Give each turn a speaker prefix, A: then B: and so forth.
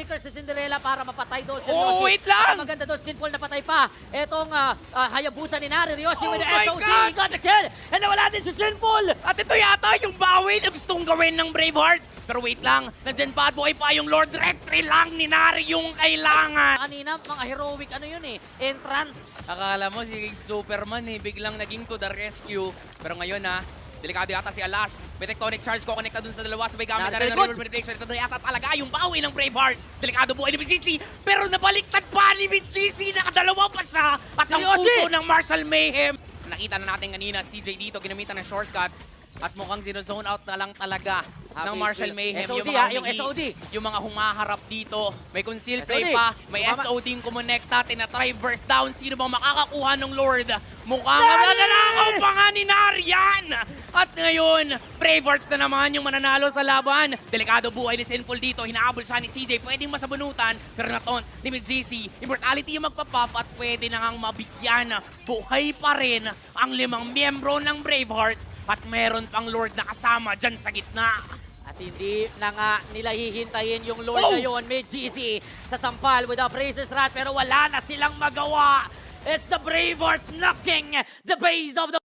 A: Flicker si Cinderella para mapatay doon si
B: Oh,
A: Ryoshi.
B: wait lang!
A: Ang maganda doon, Sinful napatay pa. Etong Hayabusa ni Nari, Ryoshi
B: Oh
A: with the
B: my
A: SOD.
B: God!
A: Got the kill! And nawala din si Sinful!
B: At ito yata yung bawi na gustong gawin ng Bravehearts. Pero wait lang, nandyan bad boy pa yung Lord Rectory lang ni Nari yung kailangan.
A: Kanina, mga heroic entrance.
B: Akala mo si Superman biglang naging to the rescue. Pero ngayon delikado yata si Alas. May tectonic charge ko connecta dun sa dalawa. Sabay gamit na rin ng River Prediction. Ito na yata talaga yung bawi ng Bravehearts. Delikado buhay ni BGC. Pero nabaliktad pa ni BGC. Nakadalawa pa siya. At ang puso ng Marshall Mayhem. Nakita na natin kanina, CJ dito ginamitan ng shortcut. At mukhang zone out na lang talaga ng Marshall Mayhem.
A: SOD, yung SOD.
B: Yung mga humaharap dito. May conceal play
A: SOD.
B: pa. May SOD yung kumonekta. Tinatry burst down. Sino bang makakakuha ng Lord? Mukhang nananakaw pa nga ni Narian! At ngayon, Bravehearts na naman yung mananalo sa laban. Delikado buhay ni Sinful dito. Hinahabol siya ni CJ. Pwedeng masabunutan. Pero naton ni Miss JC. Immortality yung magpapuff at pwede na ngang mabigyan. Buhay pa rin ang 5 miyembro ng Bravehearts. At meron pang Lord na kasama dyan sa gitna.
A: At hindi na nga nila hihintayin yung Lord ngayon, may GC sa sampal with a Praises Rat, pero wala na silang magawa. It's the Bravehearts knocking the base of the